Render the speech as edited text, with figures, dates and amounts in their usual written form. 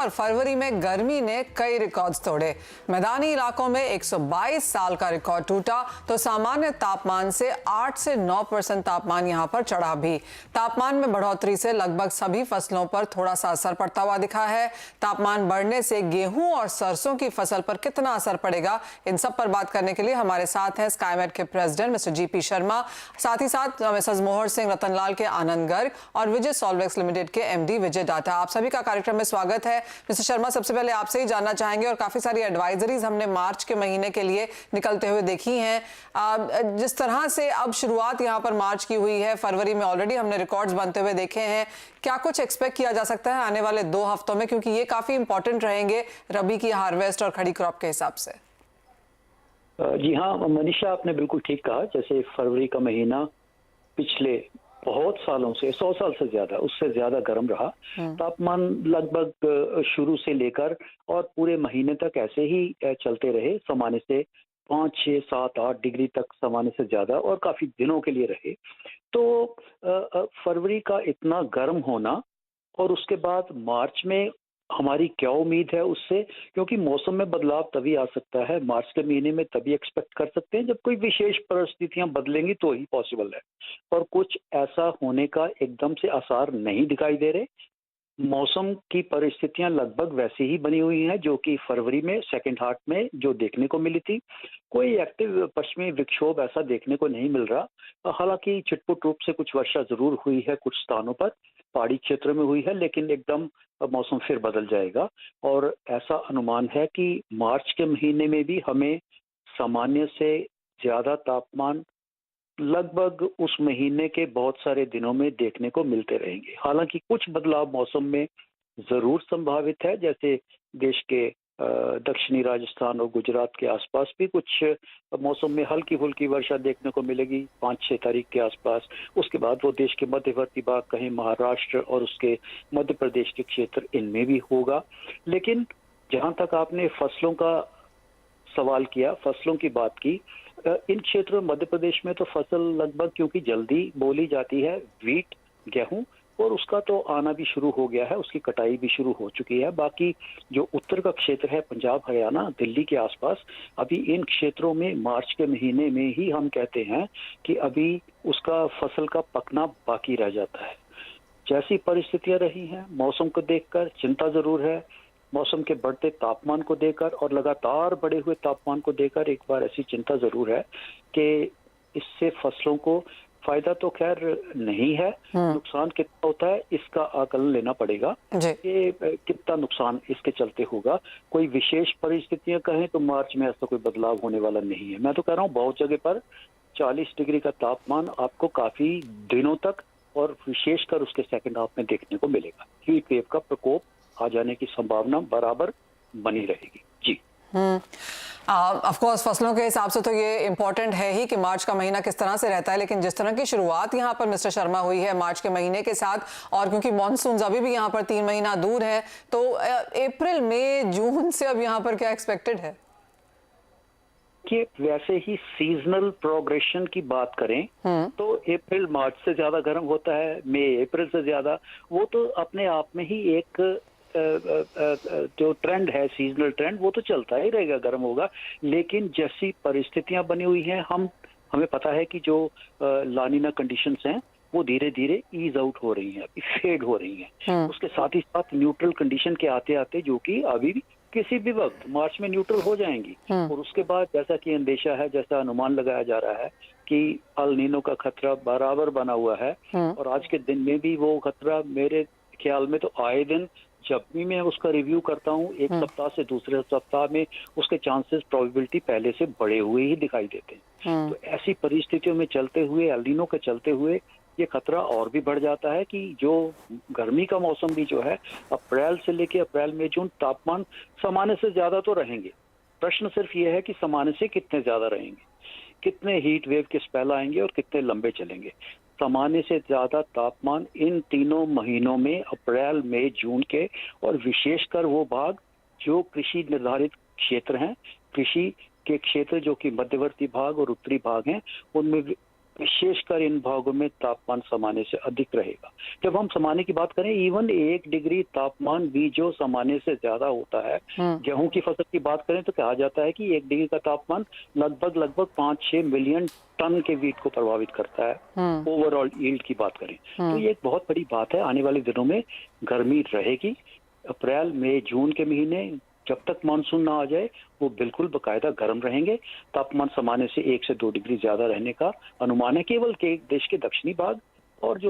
और फरवरी में गर्मी ने कई रिकॉर्ड्स तोड़े। मैदानी इलाकों में 122 साल का रिकॉर्ड टूटा तो सामान्य तापमान से 8 से 9% तापमान यहां पर चढ़ा भी। तापमान में बढ़ोतरी से लगभग सभी फसलों पर थोड़ा सा असर पड़ता हुआ दिखा है। तापमान बढ़ने से गेहूं और सरसों की फसल पर कितना असर पड़ेगा, इन सब पर बात करने के लिए हमारे साथ हैं स्काईमेट के प्रेसिडेंट मिस्टर जीपी शर्मा, साथ ही साथ मिसेस मोहर सिंह, रतनलाल के आनंद गर्ग और विजय सॉल्वेक्स लिमिटेड के एमडी विजय डाटा। आप सभी का कार्यक्रम में स्वागत है। मिस्टर शर्मा, सबसे पहले आपसे ही जानना चाहेंगे, और काफी सारी एडवाइजरीज हमने मार्च के महीने के लिए निकलते हुए देखी हैं। जिस तरह से अब शुरुआत यहां पर मार्च की हुई है, फरवरी में ऑलरेडी हमने रिकॉर्ड्स बनते हुए देखे हैं, क्या कुछ एक्सपेक्ट किया जा सकता है आने वाले 2 हफ्तों में, क्योंकि ये काफी इंपॉर्टेंट रहेंगे रबी की हार्वेस्ट और खड़ी क्रॉप के हिसाब से? जी हाँ मनीषा, आपने बिल्कुल ठीक कहा। जैसे फरवरी का महीना पिछले बहुत सालों से 100 साल से ज्यादा, उससे ज्यादा गर्म रहा। तापमान लगभग शुरू से लेकर और पूरे महीने तक ऐसे ही चलते रहे, सामान्य से 5, 6, 7, 8 डिग्री तक सामान्य से ज्यादा, और काफी दिनों के लिए रहे। तो फरवरी का इतना गर्म होना और उसके बाद मार्च में हमारी क्या उम्मीद है उससे, क्योंकि मौसम में बदलाव तभी आ सकता है, मार्च के महीने में तभी एक्सपेक्ट कर सकते हैं जब कोई विशेष परिस्थितियां बदलेंगी तो ही पॉसिबल है। और कुछ ऐसा होने का एकदम से आसार नहीं दिखाई दे रहे। मौसम की परिस्थितियां लगभग वैसी ही बनी हुई हैं जो कि फरवरी में सेकेंड हाफ में जो देखने को मिली थी। कोई एक्टिव पश्चिमी विक्षोभ ऐसा देखने को नहीं मिल रहा। हालांकि छिटपुट रूप से कुछ वर्षा जरूर हुई है कुछ स्थानों पर, पहाड़ी क्षेत्र में हुई है, लेकिन एकदम मौसम फिर बदल जाएगा। और ऐसा अनुमान है कि मार्च के महीने में भी हमें सामान्य से ज्यादा तापमान लगभग उस महीने के बहुत सारे दिनों में देखने को मिलते रहेंगे। हालांकि कुछ बदलाव मौसम में जरूर संभावित है, जैसे देश के दक्षिणी राजस्थान और गुजरात के आसपास भी कुछ मौसम में हल्की फुल्की वर्षा देखने को मिलेगी 5-6 तारीख के आसपास। उसके बाद वो देश के मध्यवर्ती भाग, कहीं महाराष्ट्र और उसके मध्य प्रदेश के क्षेत्र, इनमें भी होगा। लेकिन जहां तक आपने फसलों का सवाल किया, फसलों की बात की, इन क्षेत्रों में मध्य प्रदेश में तो फसल लगभग, क्योंकि जल्दी बोली जाती है, व्हीट, गेहूं, और उसका तो आना भी शुरू हो गया है, उसकी कटाई भी शुरू हो चुकी है। बाकी जो उत्तर का क्षेत्र है, पंजाब, हरियाणा, दिल्ली के आसपास, अभी इन क्षेत्रों में मार्च के महीने में ही हम कहते हैं कि अभी उसका फसल का पकना बाकी रह जाता है। जैसी परिस्थितियां रही हैं, मौसम को देखकर चिंता जरूर है। मौसम के बढ़ते तापमान को देखकर और लगातार बढ़े हुए तापमान को देखकर एक बार ऐसी चिंता जरूर है कि इससे फसलों को फायदा तो खैर नहीं है, नुकसान कितना होता है इसका आकलन लेना पड़ेगा कि कितना नुकसान इसके चलते होगा। कोई विशेष परिस्थितियां कहें तो मार्च में ऐसा कोई बदलाव होने वाला नहीं है। मैं तो कह रहा हूँ बहुत जगह पर 40 डिग्री का तापमान आपको काफी दिनों तक और विशेषकर उसके सेकेंड हाफ में देखने को मिलेगा। हीट वेव का प्रकोप आ जाने की संभावना बराबर बनी रहेगी। जी ऑफ कोर्स फसलों के हिसाब से तो ये इम्पोर्टेंट है ही कि मार्च का महीना किस तरह से रहता है, लेकिन जिस तरह की शुरुआत यहाँ पर मिस्टर शर्मा हुई है मार्च के महीने के साथ, और क्योंकि मॉनसून अभी भी यहाँ पर 3 महीना दूर है, तो अप्रैल, मई, जून से अब यहाँ पर क्या एक्सपेक्टेड है? कि वैसे ही सीजनल प्रोग्रेशन की बात करें तो अप्रैल मार्च से ज्यादा गर्म होता है, मई अप्रैल से ज्यादा। वो तो अपने आप में ही एक जो ट्रेंड है, सीजनल ट्रेंड, वो तो चलता ही रहेगा, गर्म होगा। लेकिन जैसी परिस्थितियां बनी हुई हैं, हमें पता है कि जो लानिना कंडीशंस हैं वो धीरे धीरे ईज आउट हो रही हैं, फेड हो रही हैं। उसके साथ ही साथ न्यूट्रल कंडीशन के आते आते, जो कि अभी भी किसी भी वक्त मार्च में न्यूट्रल हो जाएंगी, और उसके बाद जैसा कि अंदेशा है, जैसा अनुमान लगाया जा रहा है कि अल नीनो का खतरा बराबर बना हुआ है, और आज के दिन में भी वो खतरा मेरे ख्याल में तो आए दिन जब भी मैं उसका रिव्यू करता हूँ, एक सप्ताह से दूसरे सप्ताह में उसके चांसेस, प्रोबेबिलिटी पहले से बढ़े हुए ही दिखाई देते हैं। तो ऐसी परिस्थितियों में चलते हुए, एल नीनो के चलते हुए, ये खतरा और भी बढ़ जाता है कि जो गर्मी का मौसम भी जो है, अप्रैल से लेके अप्रैल मई जून तापमान सामान्य से ज्यादा तो रहेंगे। प्रश्न सिर्फ ये है कि सामान्य से कितने ज्यादा रहेंगे, कितने हीट वेव के स्पेल आएंगे और कितने लंबे चलेंगे। सामान्य से ज्यादा तापमान इन तीनों महीनों में, अप्रैल, मई, जून के, और विशेषकर वो भाग जो कृषि निर्धारित क्षेत्र हैं, कृषि के क्षेत्र जो कि मध्यवर्ती भाग और उत्तरी भाग हैं, उनमें विशेषकर इन भागों में तापमान सामान्य से अधिक रहेगा। जब हम सामान्य की बात करें, इवन 1 डिग्री तापमान भी जो सामान्य से ज्यादा होता है, गेहूं की फसल की बात करें तो कहा जाता है कि 1 डिग्री का तापमान लगभग 5-6 मिलियन टन के वीट को प्रभावित करता है। ओवरऑल यील्ड की बात करें तो ये एक बहुत बड़ी बात है। आने वाले दिनों में गर्मी रहेगी। अप्रैल मई जून के महीने जब तक मानसून ना आ जाए वो बिल्कुल बकायदा गर्म रहेंगे। तापमान सामान्य से 1 से 2 डिग्री ज्यादा रहने का अनुमान है। केवल के देश के दक्षिणी भाग और जो